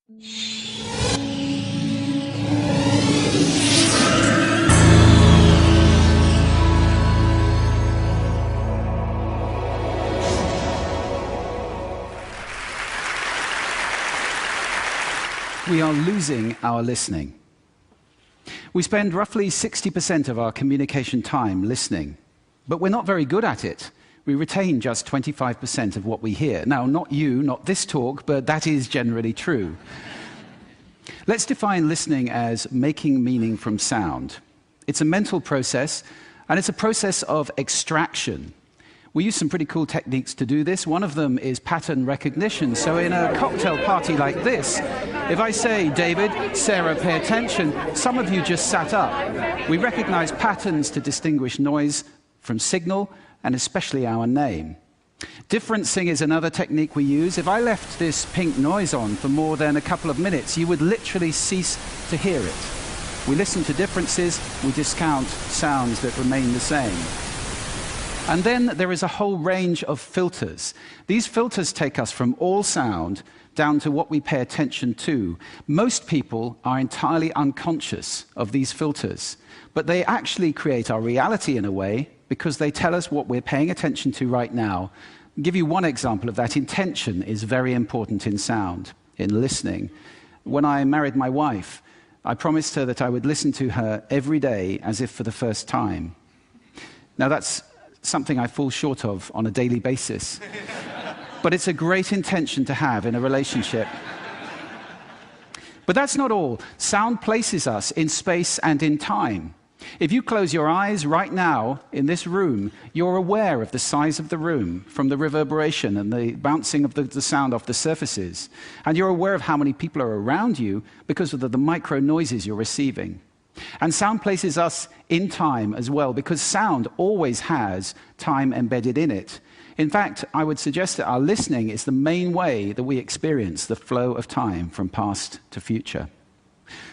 We are losing our listening. We spend roughly 60% of our communication time listening, but we're not very good at it. We retain just 25% of what we hear. Now, not you, not this talk, but that is generally true. Let's define listening as making meaning from sound. It's a mental process, and it's a process of extraction. We use some pretty cool techniques to do this. One of them is pattern recognition. So in a cocktail party like this, if I say, David, Sarah, pay attention, some of you just sat up. We recognize patterns to distinguish noise from signal, and especially our name. Differencing is another technique we use. If I left this pink noise on for more than a couple of minutes, you would literally cease to hear it. We listen to differences, we discount sounds that remain the same. And then there is a whole range of filters. These filters take us from all sound down to what we pay attention to. Most people are entirely unconscious of these filters, but they actually create our reality in a way because they tell us what we're paying attention to right now. I'll give you one example of that. Intention is very important in sound, in listening. When I married my wife, I promised her that I would listen to her every day as if for the first time. Now that's something I fall short of on a daily basis. But it's a great intention to have in a relationship. But that's not all. Sound places us in space and in time. If you close your eyes right now in this room, you're aware of the size of the room from the reverberation and the bouncing of the sound off the surfaces. And you're aware of how many people are around you because of the micro noises you're receiving. And sound places us in time as well, because sound always has time embedded in it. In fact, I would suggest that our listening is the main way that we experience the flow of time from past to future.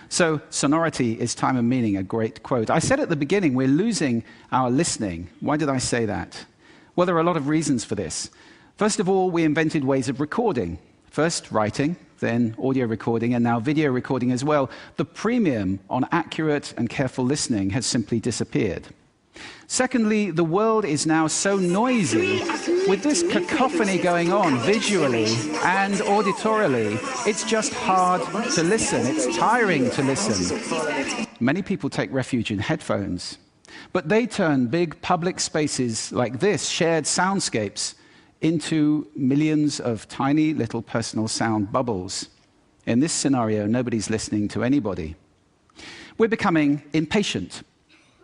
So, sonority is time and meaning, a great quote. I said at the beginning, we're losing our listening. Why did I say that? Well, there are a lot of reasons for this. First of all, we invented ways of recording. First, writing, then audio recording, and now video recording as well. The premium on accurate and careful listening has simply disappeared. Secondly, the world is now so noisy, with this cacophony going on visually and auditorily, it's just hard to listen. It's tiring to listen. Many people take refuge in headphones, but they turn big public spaces like this, shared soundscapes, into millions of tiny little personal sound bubbles. In this scenario, nobody's listening to anybody. We're becoming impatient.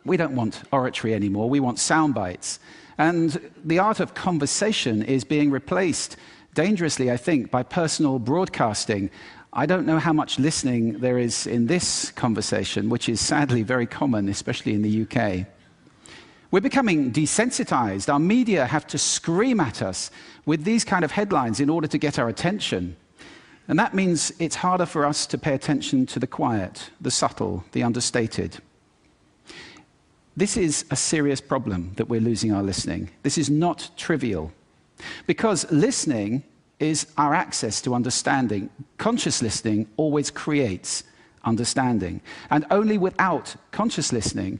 We don't want oratory anymore, we want sound bites. And the art of conversation is being replaced, dangerously, I think, by personal broadcasting. I don't know how much listening there is in this conversation, which is sadly very common, especially in the UK. We're becoming desensitized. Our media have to scream at us with these kind of headlines in order to get our attention. And that means it's harder for us to pay attention to the quiet, the subtle, the understated. This is a serious problem that we're losing our listening. This is not trivial. Because listening is our access to understanding. Conscious listening always creates understanding. And only without conscious listening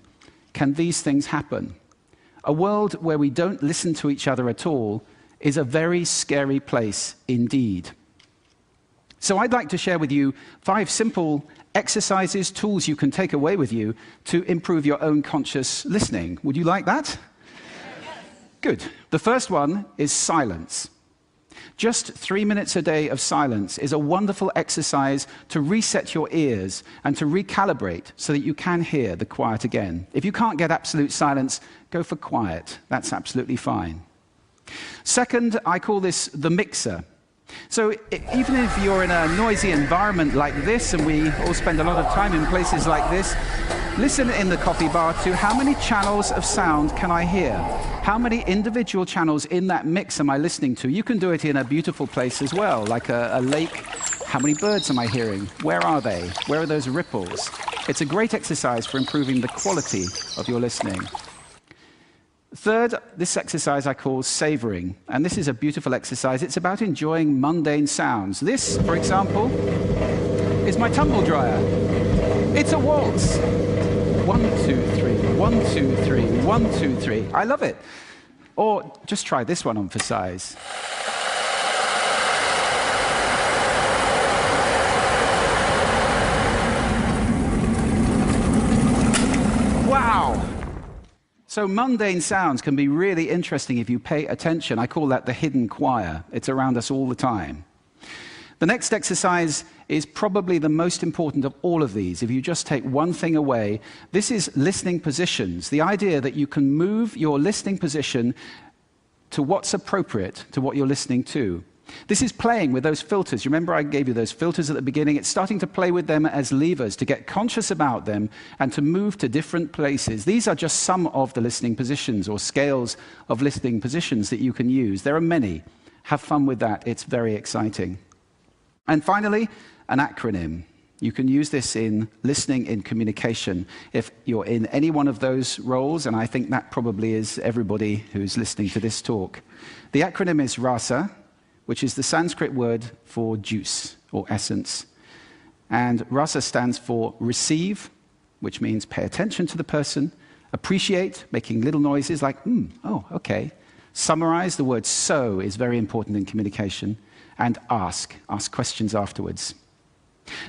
can these things happen. A world where we don't listen to each other at all is a very scary place indeed. So I'd like to share with you 5 simple exercises, tools you can take away with you to improve your own conscious listening. Would you like that? Yes. Good. The first one is silence. Just 3 minutes a day of silence is a wonderful exercise to reset your ears and to recalibrate so that you can hear the quiet again. If you can't get absolute silence, go for quiet. That's absolutely fine. Second, I call this the mixer. So even if you're in a noisy environment like this, and we all spend a lot of time in places like this, listen in the coffee bar to how many channels of sound can I hear? How many individual channels in that mix am I listening to? You can do it in a beautiful place as well, like a lake. How many birds am I hearing? Where are they? Where are those ripples? It's a great exercise for improving the quality of your listening. Third, this exercise I call savoring, and this is a beautiful exercise. It's about enjoying mundane sounds. This, for example, my tumble dryer. It's a waltz. 1, 2, 3, 1, 2, 3, 1, 2, 3. I love it. Or just try this one on for size. Wow! So mundane sounds can be really interesting if you pay attention. I call that the hidden choir. It's around us all the time. The next exercise is probably the most important of all of these. If you just take one thing away, this is listening positions. The idea that you can move your listening position to what's appropriate to what you're listening to. This is playing with those filters. You remember I gave you those filters at the beginning? It's starting to play with them as levers, to get conscious about them and to move to different places. These are just some of the listening positions or scales of listening positions that you can use. There are many. Have fun with that. It's very exciting. And finally, an acronym. You can use this in listening, in communication. If you're in any one of those roles, and I think that probably is everybody who's listening to this talk. The acronym is RASA, which is the Sanskrit word for juice or essence. And RASA stands for receive, which means pay attention to the person, appreciate, making little noises like, oh, okay. Summarize, the word so is very important in communication. And ask questions afterwards.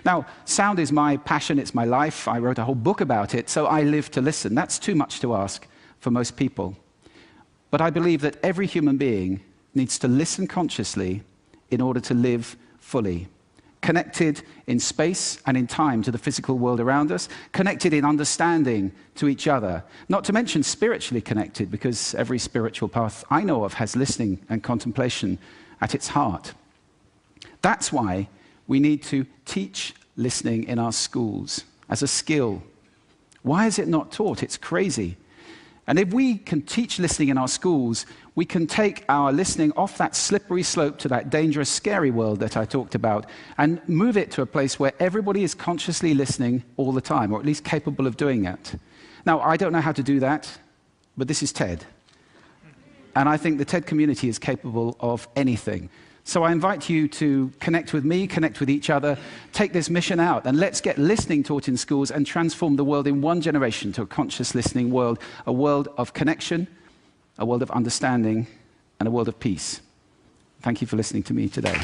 Now, sound is my passion, it's my life. I wrote a whole book about it, so I live to listen. That's too much to ask for most people. But I believe that every human being needs to listen consciously in order to live fully. Connected in space and in time to the physical world around us, connected in understanding to each other, not to mention spiritually connected, because every spiritual path I know of has listening and contemplation at its heart. That's why we need to teach listening in our schools as a skill. Why is it not taught? It's crazy. And if we can teach listening in our schools, we can take our listening off that slippery slope to that dangerous, scary world that I talked about and move it to a place where everybody is consciously listening all the time, or at least capable of doing it. Now, I don't know how to do that, but this is TED. And I think the TED community is capable of anything. So I invite you to connect with me, connect with each other, take this mission out, and let's get listening taught in schools and transform the world in one generation to a conscious listening world, a world of connection, a world of understanding, and a world of peace. Thank you for listening to me today.